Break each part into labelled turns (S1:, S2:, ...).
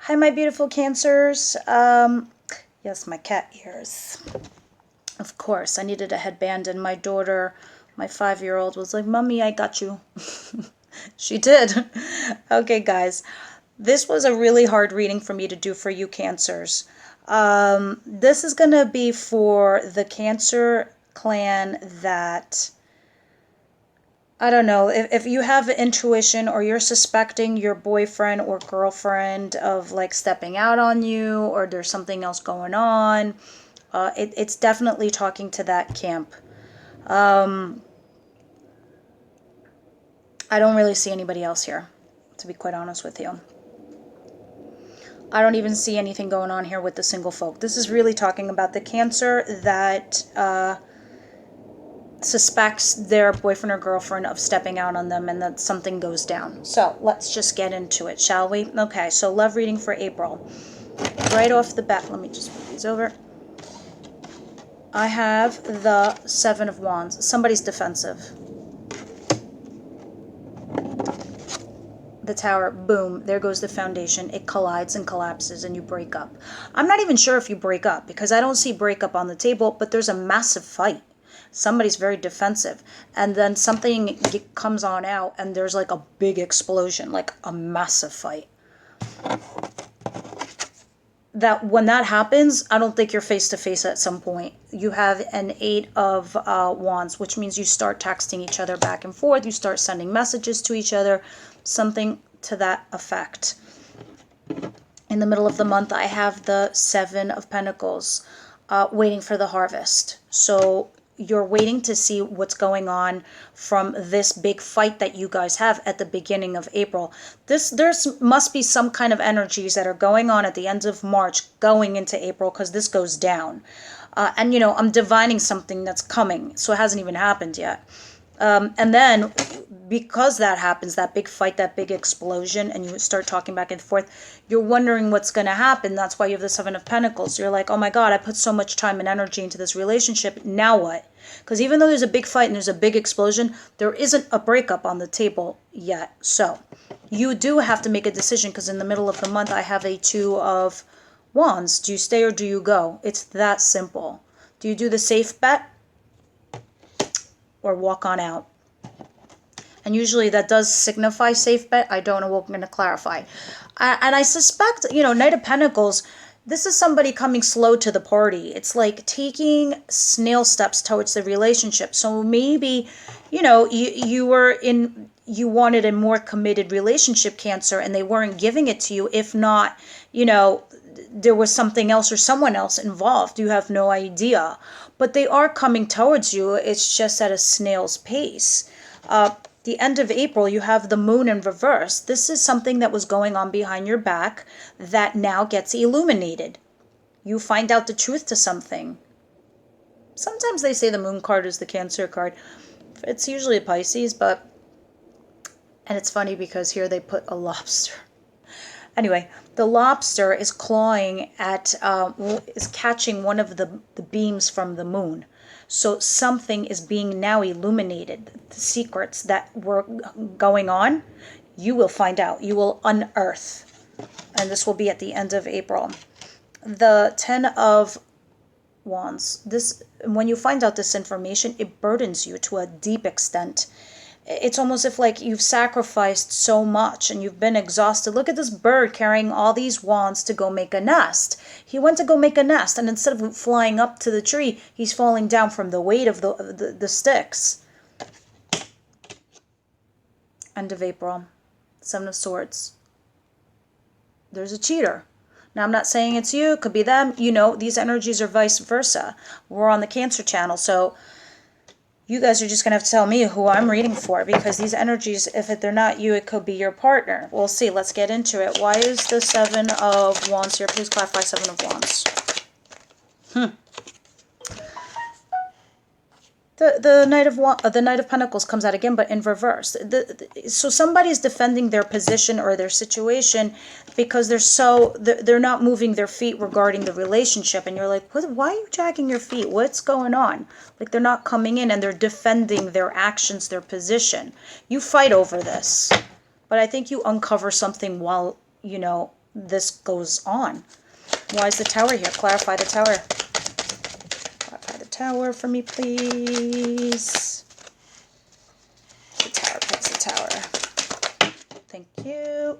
S1: Hi, my beautiful Cancers. Yes, my cat ears. Of course, I needed a headband, and my daughter, my 5-year-old, was like, Mommy, I got you. She did. Okay, guys. This was a really hard reading for me to do for you Cancers. This is going to be for the Cancer clan that, I don't know, if you have intuition or you're suspecting your boyfriend or girlfriend of like stepping out on you, or there's something else going on, it's definitely talking to that camp. I don't really see anybody else here, to be quite honest with you. I don't even see anything going on here with the single folk. This is really talking about the Cancer that suspects their boyfriend or girlfriend of stepping out on them and that something goes down. So let's just get into it, shall we? Okay, so love reading for April. Right off the bat, let me just move these over. I have the 7 of Wands. Somebody's defensive. The Tower, boom, there goes the foundation. It collides and collapses and you break up. I'm not even sure if you break up because I don't see breakup on the table, but there's a massive fight. Somebody's very defensive, and then something comes on out and there's like a big explosion, like a massive fight. That when that happens, I don't think you're face to face at some point. You have an 8 of Wands, which means you start texting each other back and forth, you start sending messages to each other, something to that effect. In the middle of the month, I have the 7 of Pentacles, waiting for the harvest. So you're waiting to see what's going on from this big fight that you guys have at the beginning of April. There's must be some kind of energies that are going on at the end of March going into April, because this goes down. And you know, I'm divining something that's coming, so it hasn't even happened yet. And then because that happens, that big fight, that big explosion, and you start talking back and forth, you're wondering what's going to happen. That's why you have the 7 of Pentacles. You're like, oh my God, I put so much time and energy into this relationship. Now what? Because even though there's a big fight and there's a big explosion, there isn't a breakup on the table yet. So you do have to make a decision, because in the middle of the month, I have a 2 of Wands. Do you stay or do you go? It's that simple. Do you do the safe bet or walk on out? And usually that does signify safe bet. I don't know what I'm going to clarify. And I suspect, you know, Knight of Pentacles, this is somebody coming slow to the party. It's like taking snail steps towards the relationship. So maybe, you know, you wanted a more committed relationship, Cancer, and they weren't giving it to you. If not, you know, there was something else or someone else involved. You have no idea. But they are coming towards you. It's just at a snail's pace. The end of April, you have the moon in reverse. This is something that was going on behind your back that now gets illuminated. You find out the truth to something. Sometimes they say the moon card is the Cancer card. It's usually a Pisces, but... And it's funny because here they put a lobster. Anyway, the lobster is clawing at, is catching one of the beams from the moon. So something is being now illuminated. The secrets that were going on, you will find out. You will unearth. And this will be at the end of April. The 10 of Wands. This, when you find out this information, it burdens you to a deep extent. It's almost if like you've sacrificed so much and you've been exhausted. Look at this bird carrying all these wands to go make a nest. He went to go make a nest, and instead of flying up to the tree, he's falling down from the weight of the sticks. End of April. 7 of Swords. There's a cheater. Now, I'm not saying it's you. It could be them. You know, these energies are vice versa. We're on the Cancer channel, so... You guys are just going to have to tell me who I'm reading for, because these energies, if they're not you, it could be your partner. We'll see. Let's get into it. Why is the 7 of Wands here? Please clarify 7 of Wands. The Knight of Pentacles comes out again, but in reverse. So somebody's defending their position or their situation because they're not moving their feet regarding the relationship, and you're like, why are you dragging your feet? What's going on? Like, they're not coming in, and they're defending their actions, their position. You fight over this, but I think you uncover something while, you know, this goes on. Why is the Tower here? Clarify the Tower. Clarify the Tower for me, please. The Tower, please, the Tower. Thank you.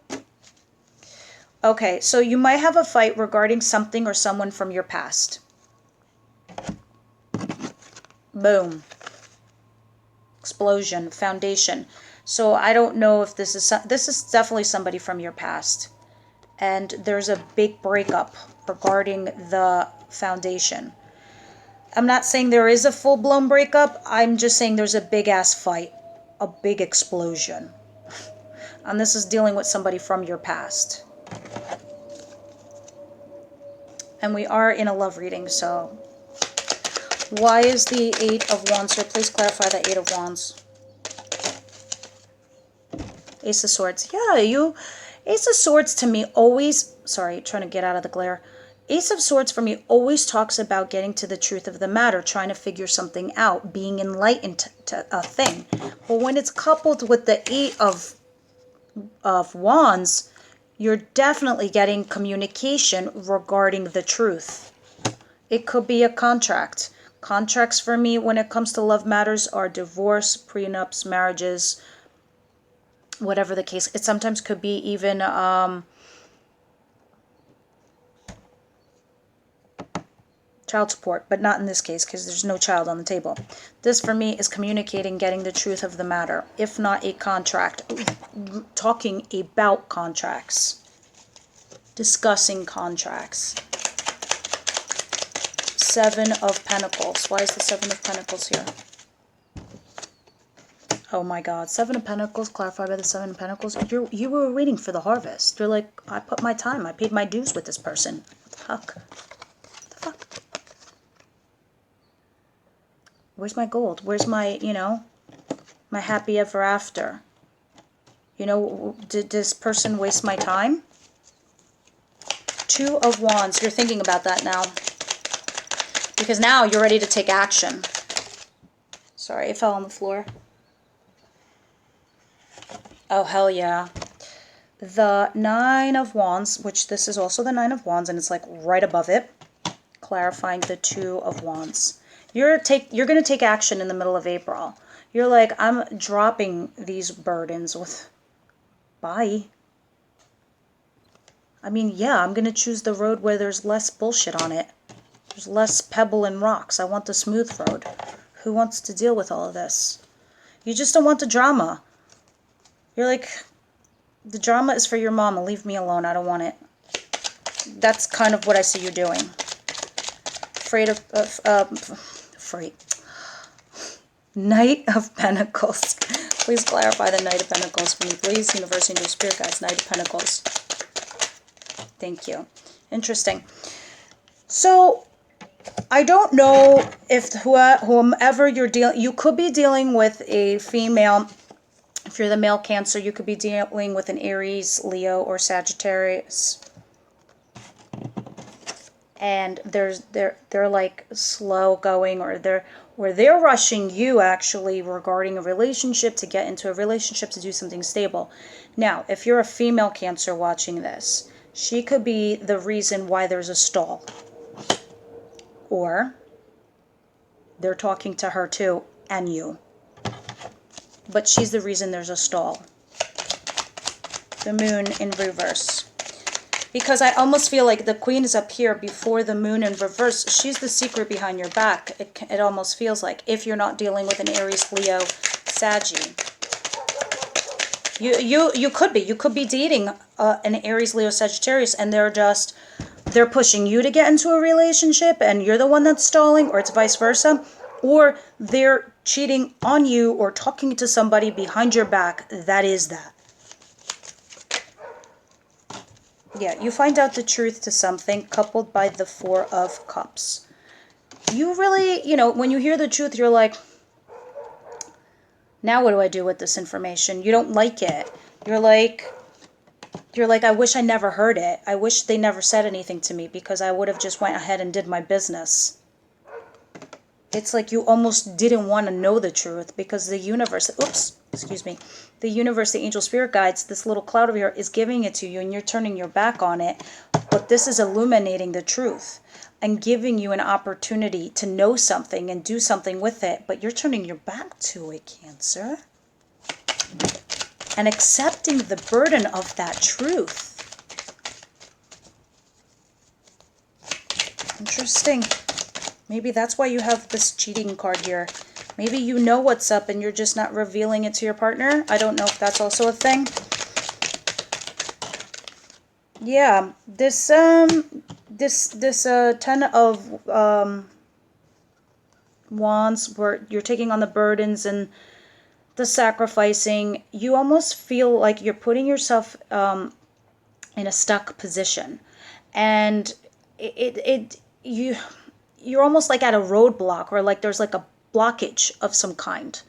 S1: Okay, so you might have a fight regarding something or someone from your past. Boom. Explosion, foundation. So I don't know if this is definitely somebody from your past. And there's a big breakup regarding the foundation. I'm not saying there is a full-blown breakup. I'm just saying there's a big-ass fight. A big explosion. And this is dealing with somebody from your past. And we are in a love reading, so... Why is the Eight of Wands here? Please clarify the Eight of Wands. Ace of Swords. Yeah, Ace of Swords to me always... Sorry, trying to get out of the glare. Ace of Swords for me always talks about getting to the truth of the matter, trying to figure something out, being enlightened to a thing. But when it's coupled with the Eight of Wands, you're definitely getting communication regarding the truth. It could be a contract. Contracts for me when it comes to love matters are divorce, prenups, marriages, whatever the case. It sometimes could be even child support, but not in this case because there's no child on the table. This for me is communicating, getting the truth of the matter, if not a contract, talking about contracts, discussing contracts. Seven of Pentacles. Why is the Seven of Pentacles here? Oh my God. Seven of Pentacles, clarified by the Seven of Pentacles. You were waiting for the harvest. You're like, I put my time. I paid my dues with this person. What the fuck? What the fuck? Where's my gold? Where's my, my happy ever after? Did this person waste my time? Two of Wands. You're thinking about that now. Because now you're ready to take action. Sorry, it fell on the floor. Oh, hell yeah. The Nine of Wands, which this is also the Nine of Wands, and it's like right above it. Clarifying the Two of Wands. You're going to take action in the middle of April. You're like, I'm dropping these burdens with... Bye. I mean, yeah, I'm going to choose the road where there's less bullshit on it. There's less pebble and rocks. I want the smooth road. Who wants to deal with all of this? You just don't want the drama. You're like, the drama is for your mama. Leave me alone. I don't want it. That's kind of what I see you doing. Afraid. Knight of Pentacles. Please clarify the Knight of Pentacles for me, please. Universe, Angel, Spirit Guides, Knight of Pentacles. Thank you. Interesting. So... I don't know if whomever you're dealing, you could be dealing with a female. If you're the male Cancer, you could be dealing with an Aries, Leo, or Sagittarius. And they're like slow going, or they're rushing you actually regarding a relationship, to get into a relationship, to do something stable. Now, if you're a female Cancer watching this, she could be the reason why there's a stall. Or they're talking to her too, and you. But she's the reason there's a stall. The Moon in reverse. Because I almost feel like the Queen is up here before the Moon in reverse. She's the secret behind your back. It almost feels like, if you're not dealing with an Aries, Leo, Saggy. You could be. You could be dating an Aries, Leo, Sagittarius, and they're pushing you to get into a relationship and you're the one that's stalling, or it's vice versa, or they're cheating on you or talking to somebody behind your back. That is that. Yeah, you find out the truth to something, coupled by the Four of Cups. You really, when you hear the truth, you're like, now what do I do with this information? You don't like it. You're like, I wish I never heard it. I wish they never said anything to me, because I would have just went ahead and did my business. It's like you almost didn't want to know the truth because the universe, oops, excuse me, the universe, the angel spirit guides, this little cloud over here is giving it to you and you're turning your back on it. But this is illuminating the truth and giving you an opportunity to know something and do something with it. But you're turning your back to it, Cancer. And accepting the burden of that truth. Interesting. Maybe that's why you have this cheating card here. Maybe you know what's up and you're just not revealing it to your partner. I don't know if that's also a thing. Yeah, this 10 of Wands, where you're taking on the burdens and the sacrificing, you almost feel like you're putting yourself in a stuck position, and you're almost like at a roadblock, or like there's like a blockage of some kind.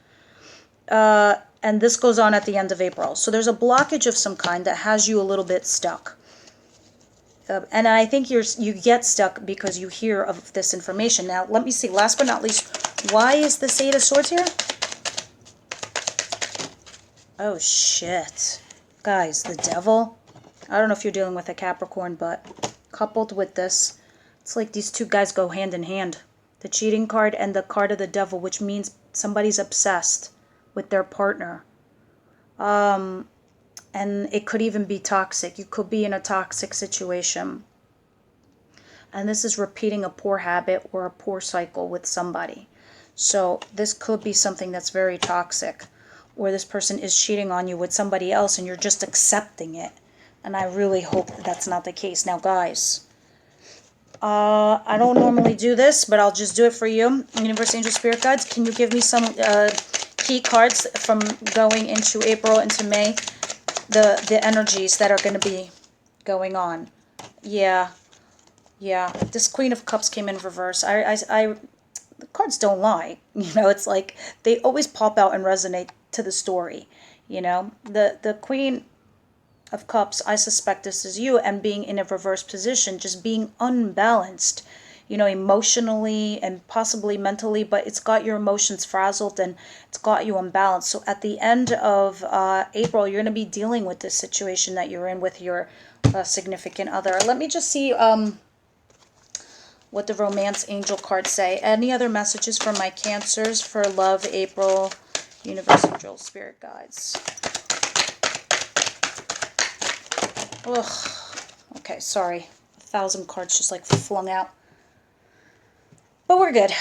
S1: And this goes on at the end of April. So there's a blockage of some kind that has you a little bit stuck. And I think you get stuck because you hear of this information. Now, let me see. Last but not least, why is this 8 of Swords here? Oh, shit. Guys, the Devil. I don't know if you're dealing with a Capricorn, but coupled with this, it's like these two guys go hand in hand. The cheating card and the card of the Devil, which means somebody's obsessed with their partner. And it could even be toxic. You could be in a toxic situation. And this is repeating a poor habit or a poor cycle with somebody. So this could be something that's very toxic. Or this person is cheating on you with somebody else and you're just accepting it. And I really hope that that's not the case. Now, guys, I don't normally do this, but I'll just do it for you. Universe, Angel, Spirit Guides, can you give me some key cards from going into April, into May? The energies that are going to be going on. Yeah. This Queen of Cups came in reverse. The cards don't lie. You know, it's like they always pop out and resonate to the story. You know, the Queen of Cups, I suspect this is you, and being in a reverse position, just being unbalanced, you know, emotionally and possibly mentally, but it's got your emotions frazzled and it's got you unbalanced. So at the end of April, you're going to be dealing with this situation that you're in with your significant other. Let me just see what the Romance Angel cards say. Any other messages for my Cancers for love, April, Universe, Angel, Spirit Guides? Ugh. Okay, sorry. 1,000 cards just like flung out. But we're good.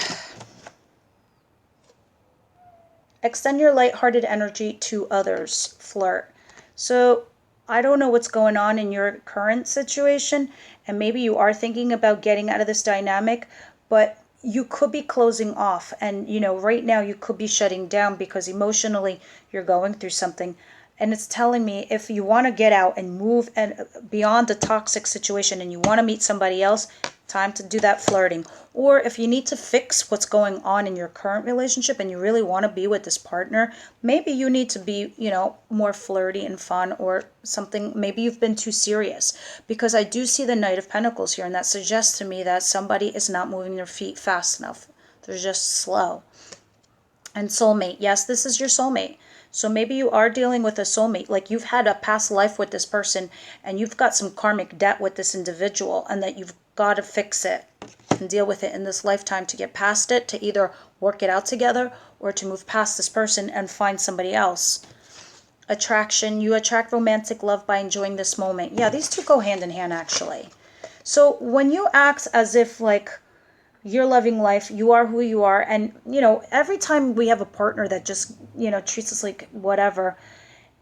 S1: Extend your lighthearted energy to others. Flirt. So I don't know what's going on in your current situation, and maybe you are thinking about getting out of this dynamic, but you could be closing off, and you know, right now you could be shutting down because emotionally you're going through something. And it's telling me if you want to get out and move and beyond the toxic situation and you want to meet somebody else, time to do that flirting. Or if you need to fix what's going on in your current relationship and you really want to be with this partner, maybe you need to be, you know, more flirty and fun or something. Maybe you've been too serious, because I do see the Knight of Pentacles here, and that suggests to me that somebody is not moving their feet fast enough. They're just slow. And soulmate. Yes, this is your soulmate. So maybe you are dealing with a soulmate, like you've had a past life with this person and you've got some karmic debt with this individual, and that you've got to fix it and deal with it in this lifetime to get past it, to either work it out together or to move past this person and find somebody else. Attraction. You attract romantic love by enjoying this moment. Yeah, these two go hand in hand, actually. So when you act as if like you're loving life, you are who you are, and you know, every time we have a partner that just, you know, treats us like whatever,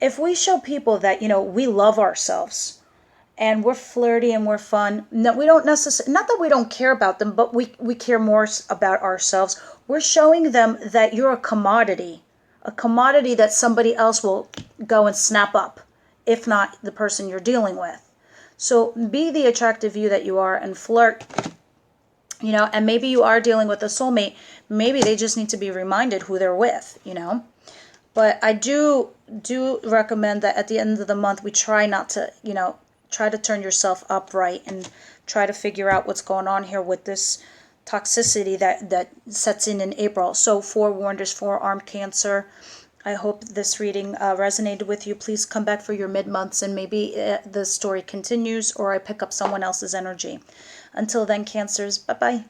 S1: if we show people that, you know, we love ourselves and we're flirty and we're fun, no, we don't necessarily, not that we don't care about them, but we care more about ourselves. We're showing them that you're a commodity that somebody else will go and snap up, if not the person you're dealing with. So be the attractive you that you are and flirt. You know, and maybe you are dealing with a soulmate. Maybe they just need to be reminded who they're with, you know. But I do recommend that at the end of the month, we try not to, you know, try to turn yourself upright and try to figure out what's going on here with this toxicity that sets in April. So Forewarned is forearmed Cancer. I hope this reading resonated with you. Please come back for your mid-months, and maybe the story continues or I pick up someone else's energy. Until then, Cancers, bye-bye.